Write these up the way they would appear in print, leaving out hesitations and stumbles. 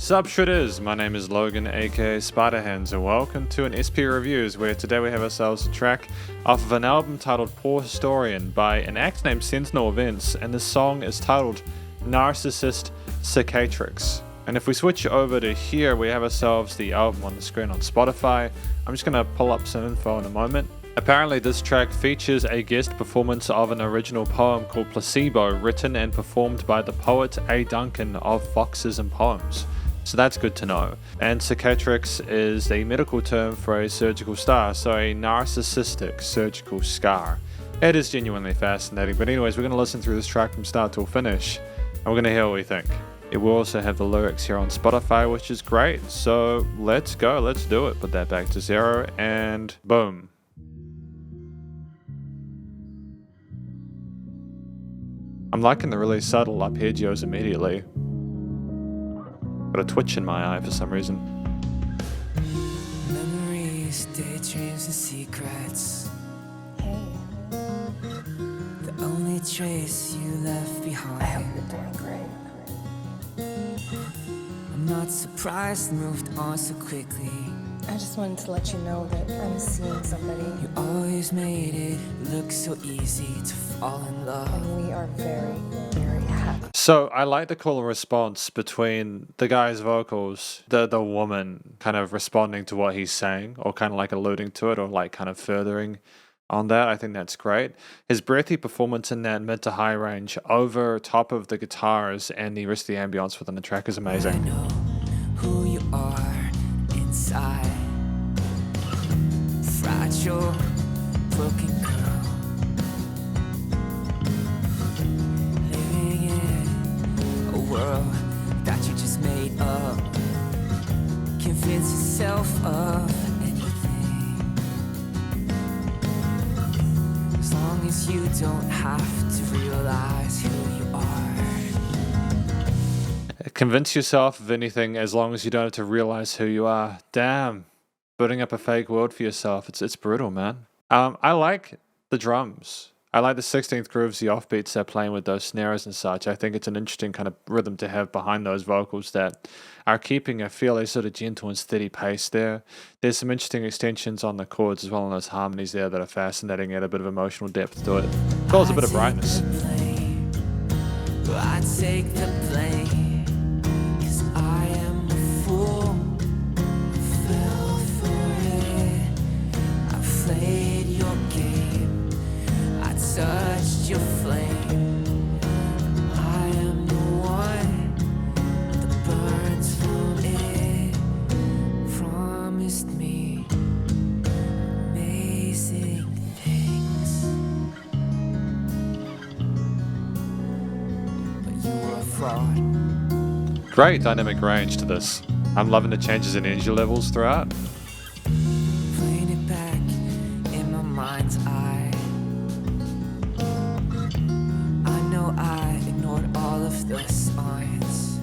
Sup Shredders, my name is Logan aka Spiderhands and welcome to an SP Reviews where today we have ourselves a track off of an album titled Poor Historian by an act named Sentinel Events, and the song is titled Narcissist Cicatrix. And if we switch over to here, we have ourselves the album on the screen on Spotify. I'm just going to pull up some info in a moment. Apparently this track features a guest performance of an original poem called Placebo, written and performed by the poet A. Duncan of Foxes and Poems. So that's good to know. And cicatrix is the medical term for a surgical scar, so a narcissistic surgical scar. It is genuinely fascinating, but anyways, we're going to listen through this track from start to finish, and we're going to hear what we think. It will also have the lyrics here on Spotify, which is great, so let's go, let's do it. Put that back to 0, and boom. I'm liking the really subtle arpeggios immediately. Got a twitch in my eye for some reason. Memories, daydreams, and secrets. Hey, The only trace you left behind. I hope you're doing great. I'm not surprised, moved on so quickly. I just wanted to let you know that I'm seeing somebody, You always made it look so easy to fall in love. and we are very, very happy. So I like the cool response between the guy's vocals, the woman kind of responding to what he's saying, or kind of like alluding to it, or like kind of furthering on that. I think that's great. His breathy performance in that mid to high range over top of the guitars and the rest of the ambience within the track is I amazing. know who you are inside. Fragile, broken girl. Living in a world that you just made up. Convince yourself of anything. As long as you don't have to realize who you are. Convince yourself of anything as long as you don't have to realize who you are. Damn. Building up a fake world for yourself. It's brutal, man. I like the drums. I like the 16th grooves, the offbeats they're playing with those snares and such. I think it's an interesting kind of rhythm to have behind those vocals that are keeping a fairly sort of gentle and steady pace there. There's some interesting extensions on the chords as well, and those harmonies there that are fascinating, add a bit of emotional depth to it, as well as a bit of brightness. I take the blame, 'cause I am a fool. Fell for it. I played your game. I touched your flame. I am the one that burns from it. Promised me amazing things, but you were a fraud. Great dynamic range to this. I'm loving the changes in energy levels throughout. Playing it back in my mind's eye. I know I ignored all of the signs.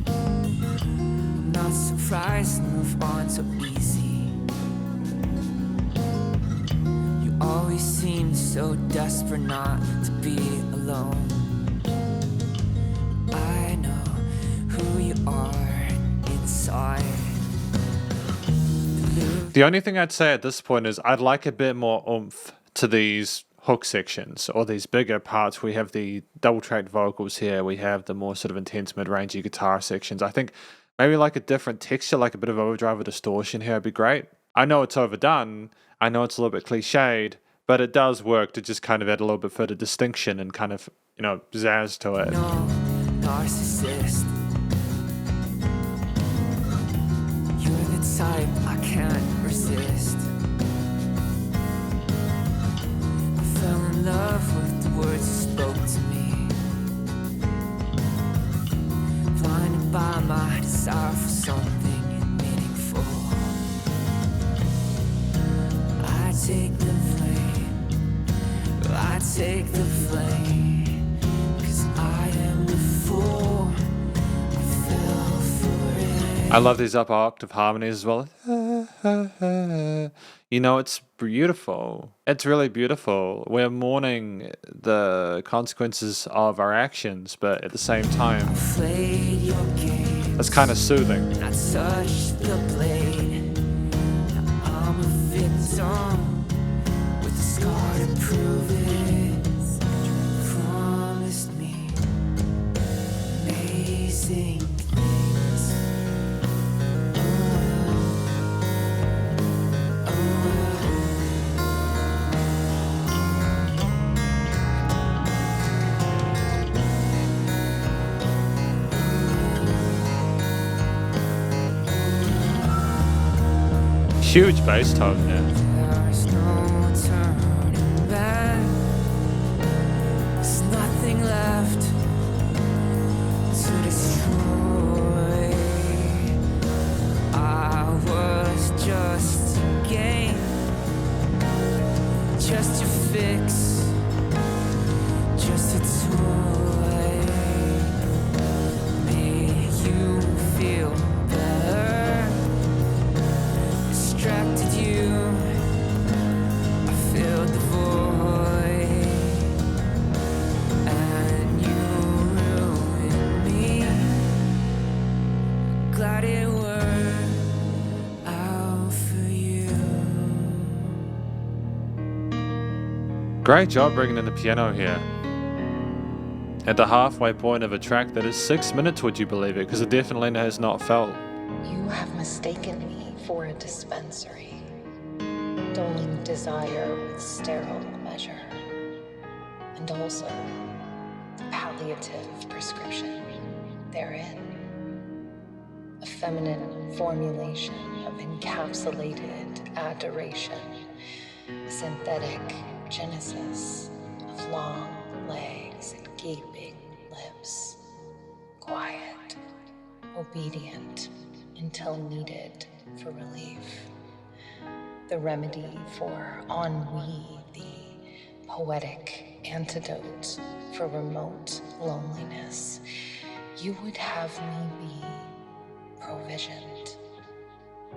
I'm not surprised, move on so easy. You always seemed so desperate not to be alone. I know who you are inside. The only thing I'd say at this point is I'd like a bit more oomph to these hook sections, or these bigger parts. We have the double tracked vocals here, we have the more sort of intense mid-rangey guitar sections. I think maybe like a different texture, like a bit of overdrive or distortion here would be great. I know it's overdone, I know it's a little bit cliched, but it does work to just kind of add a little bit further distinction and kind of, you know, pizzazz to it. No narcissist. You're the type I can't resist. I fell in love with the words you spoke to me. Blinded by my desire for something meaningful. I take the flame. I take the flame. 'Cause I am the fool. I fell for it. I love these upper octave harmonies as well. You know, it's beautiful. It's really beautiful. We're mourning the consequences of our actions, but at the same time, Played your game. That's kind of soothing. I touch the blade. Now I'm a victim with a scar to prove it. You promised me amazing things. Huge bass tone there. There's no turning back. There's nothing left to destroy. I was just a game, just a fix, just a toy. Made you feel better. Distracted you, I filled the void, and you ruined me. Glad it worked out for you. Great job bringing in the piano here. At the halfway point of a track that is 6 minutes, would you believe it? Because it definitely has not felt. You have mistaken me for a dispensary, doling desire with sterile measure, and also the palliative prescription therein. A feminine formulation of encapsulated adoration, a synthetic genesis of long legs and gaping lips, quiet, obedient until needed for relief. The remedy for ennui, the poetic antidote for remote loneliness. You would have me be provisioned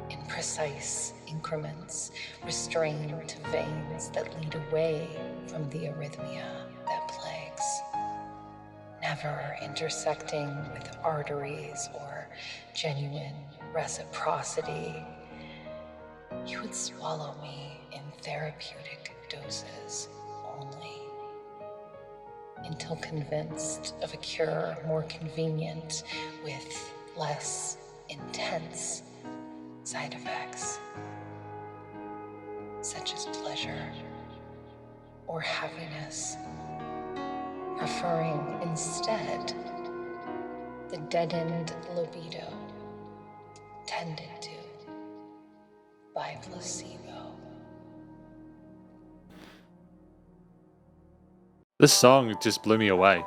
in precise increments, restrained to veins that lead away from the arrhythmia that plagues, never intersecting with arteries or genuine reciprocity. You would swallow me in therapeutic doses only, until convinced of a cure more convenient with less intense side effects, such as pleasure or happiness, preferring instead the deadened libido tended to by placebo. This song just blew me away.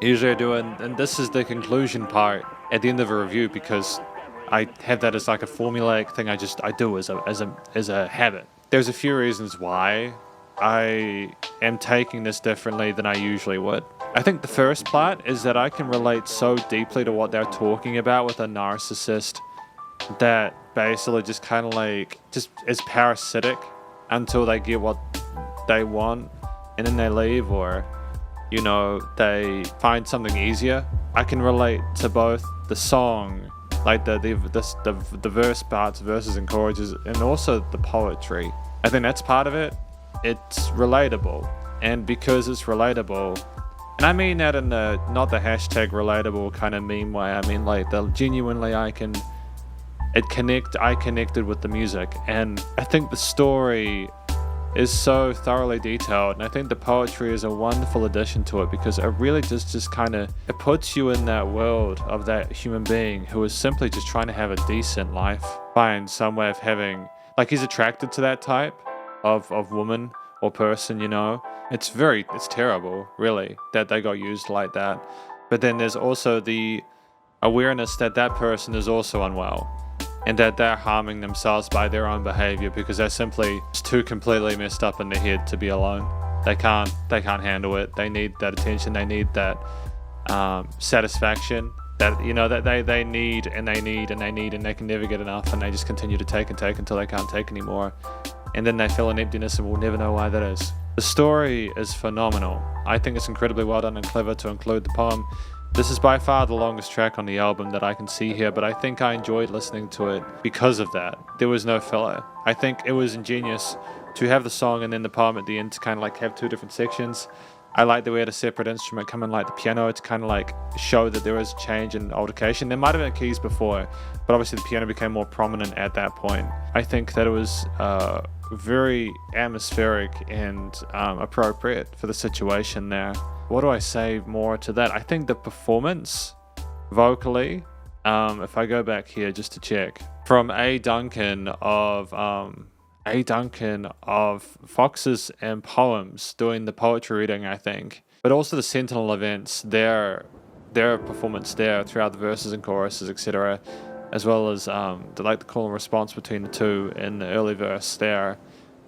Usually I do, and this is the conclusion part at the end of a review, because I have that as like a formulaic thing I do as a habit. There's a few reasons why I am taking this differently than I usually would. I think the first part is that I can relate so deeply to what they're talking about with a narcissist that basically just kind of like just is parasitic until they get what they want and then they leave, or you know, they find something easier. I can relate to both the song, like the verse parts, verses and choruses, and also the poetry. I think that's part of it. It's relatable, and because it's relatable, and I mean that in the not the hashtag relatable kind of meme way. I mean like the genuinely I connected with the music, and I think the story is so thoroughly detailed, and I think the poetry is a wonderful addition to it, because it really just kind of, it puts you in that world of that human being who is simply just trying to have a decent life, find some way of having, like, he's attracted to that type of woman or person, you know. It's terrible, really, that they got used like that. But then there's also the awareness that that person is also unwell, and that they're harming themselves by their own behavior because they're simply too completely messed up in the head to be alone. They can't handle it. They need that attention. They need that satisfaction that, you know, that they need and they need and they need, and they can never get enough, and they just continue to take and take until they can't take anymore. And then they feel an emptiness and we'll never know why that is. The story is phenomenal. I think it's incredibly well done and clever to include the poem This is by far the longest track on the album that I can see here, but I think I enjoyed listening to it because of that. There was no filler. I think it was ingenious to have the song and then the poem at the end to kind of like have two different sections. I like that we had a separate instrument come in like the piano to kind of like show that there was a change in altercation. There might have been keys before, but obviously the piano became more prominent at that point. I think that it was very atmospheric and appropriate for the situation there. What do I say more to that? I think the performance vocally, if I go back here just to check, from A. Duncan of Foxes and Poems doing the poetry reading, I think, but also the Sentinel Events, their performance there throughout the verses and choruses, etc., as well as the call and response between the two in the early verse there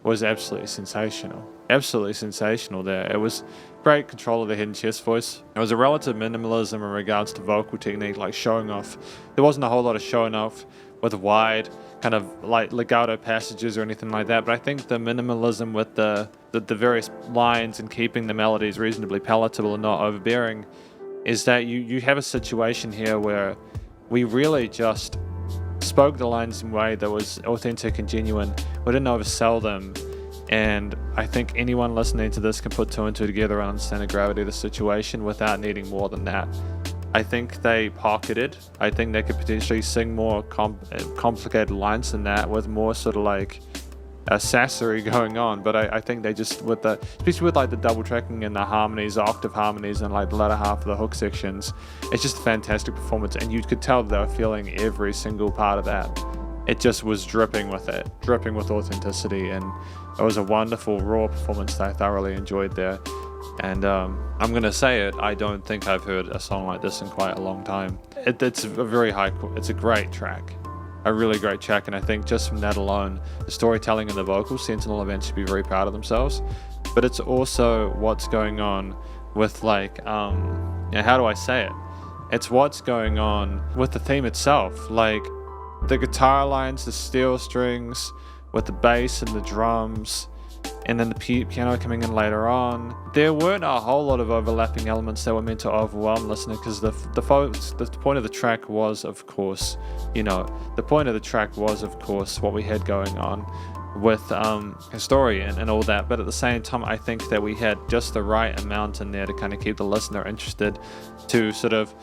was absolutely sensational. Absolutely sensational there. It was great control of the hidden chest voice. It was a relative minimalism in regards to vocal technique, like showing off. There wasn't a whole lot of showing off with wide kind of like legato passages or anything like that, but I think the minimalism with the various lines and keeping the melodies reasonably palatable and not overbearing is that you have a situation here where we really just spoke the lines in a way that was authentic and genuine. We didn't oversell them, and I think anyone listening to this can put two and two together and understand the gravity of the situation without needing more than that. I think they pocketed. I think they could potentially sing more complicated lines than that with more sort of like a sassery going on, but I think they just, especially with like the double tracking and the harmonies, the octave harmonies, and like the latter half of the hook sections, it's just a fantastic performance, and you could tell that they were feeling every single part of that. It just was dripping with authenticity, and it was a wonderful raw performance that I thoroughly enjoyed there. And I'm gonna say it, I don't think I've heard a song like this in quite a long time. It's a great track. A really great track, and I think just from that alone, the storytelling and the vocals, Sentinel Events should be very proud of themselves. But it's also what's going on with like, how do I say it? It's what's going on with the theme itself, like the guitar lines, the steel strings, with the bass and the drums, and then the piano coming in later on. There weren't a whole lot of overlapping elements that were meant to overwhelm listeners, because the point of the track was, of course, what we had going on with Historian and all that. But at the same time, I think that we had just the right amount in there to kind of keep the listener interested, to sort of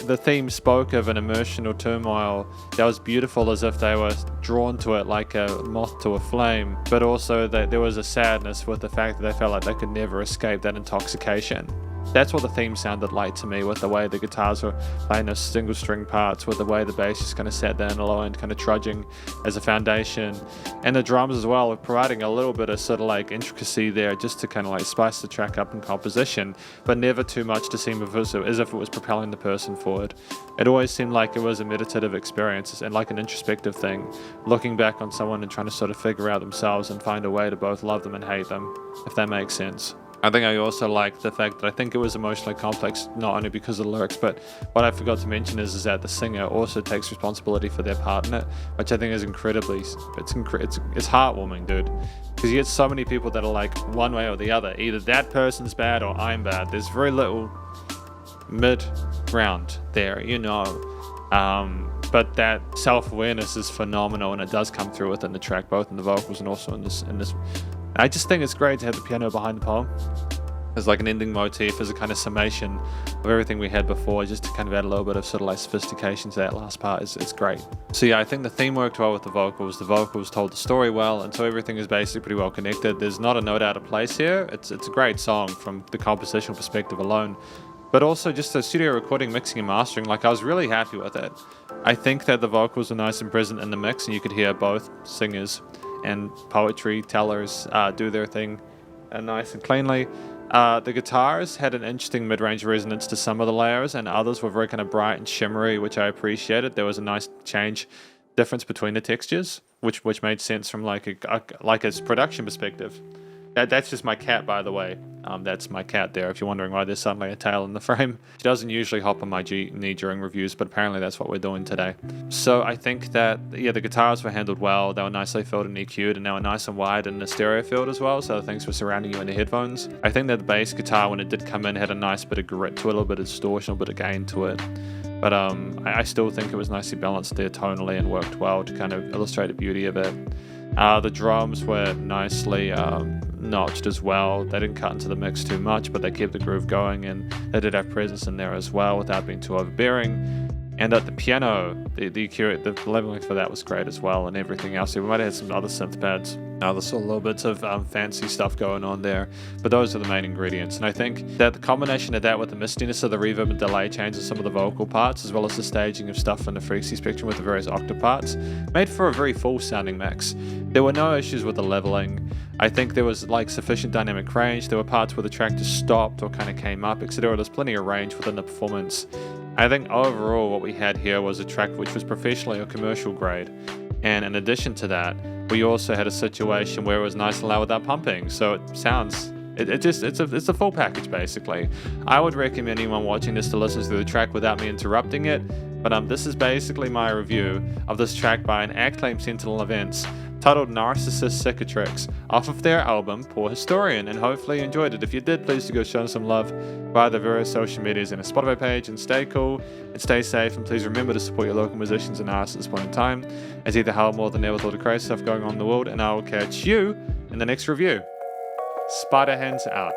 the theme spoke of an emotional turmoil that was beautiful, as if they were drawn to it like a moth to a flame, but also that there was a sadness with the fact that they felt like they could never escape that intoxication. That's what the theme sounded like to me, with the way the guitars were playing those single string parts, with the way the bass just kind of sat down low end, kind of trudging as a foundation, and the drums as well, providing a little bit of sort of like intricacy there, just to kind of like spice the track up in composition, but never too much to seem as if it was propelling the person forward. It always seemed like it was a meditative experience and like an introspective thing, looking back on someone and trying to sort of figure out themselves and find a way to both love them and hate them, if that makes sense. I think I also liked the fact that I think it was emotionally complex, not only because of the lyrics, but what I forgot to mention is that the singer also takes responsibility for their part in it, which I think is it's heartwarming, dude. Because you get so many people that are like one way or the other. Either that person's bad or I'm bad. There's very little mid-ground there, but that self-awareness is phenomenal, and it does come through within the track, both in the vocals and also in this. I just think it's great to have the piano behind the poem as like an ending motif, as a kind of summation of everything we had before, just to kind of add a little bit of sort of like sophistication to that last part. It's great. So yeah, I think the theme worked well with the vocals told the story well, and so everything is basically pretty well connected. There's not a note out of place here. It's a great song from the compositional perspective alone, but also just the studio recording, mixing and mastering, like I was really happy with it. I think that the vocals were nice and present in the mix, and you could hear both singers and poetry tellers do their thing nice and cleanly. The guitars had an interesting mid-range resonance to some of the layers, and others were very kind of bright and shimmery, which I appreciated. There was a nice difference between the textures, which made sense from like a production perspective. That's just my cat, by the way. That's my cat there, if you're wondering why there's suddenly a tail in the frame. She doesn't usually hop on my knee during reviews, but apparently that's what we're doing today. So I think that, yeah, the guitars were handled well. They were nicely filled and EQ'd, and they were nice and wide in the stereo field as well, so things were surrounding you in the headphones. I think that the bass guitar, when it did come in, had a nice bit of grit to it, a little bit of distortion, a bit of gain to it. But I still think it was nicely balanced there tonally and worked well to kind of illustrate the beauty of it. The drums were nicely notched as well. They didn't cut into the mix too much, but they kept the groove going, and they did have presence in there as well without being too overbearing. And at the piano, the leveling for that was great as well, and everything else. We might have had some other synth pads, there's still little bits of fancy stuff going on there, but those are the main ingredients. And I think that the combination of that with the mistiness of the reverb and delay changes some of the vocal parts, as well as the staging of stuff in the frequency spectrum with the various octave parts, made for a very full sounding mix. There were no issues with the leveling. I think there was like sufficient dynamic range. There were parts where the track just stopped or kind of came up, etc. There's plenty of range within the performance. I think overall what we had here was a track which was professionally or commercial grade. And in addition to that, we also had a situation where it was nice and loud without pumping. So it sounds, it's a full package basically. I would recommend anyone watching this to listen to the track without me interrupting it. But this is basically my review of this track by an acclaimed Sentinel Events, titled Narcissist Cicatrix, off of their album Poor Historian, and hopefully you enjoyed it. If you did, please do go show them some love via the various social medias and a Spotify page, and stay cool and stay safe, and please remember to support your local musicians and artists at this point in time, as either hell more than ever with all the crazy stuff going on in the world, and I will catch you in the next review. Spiderhands out.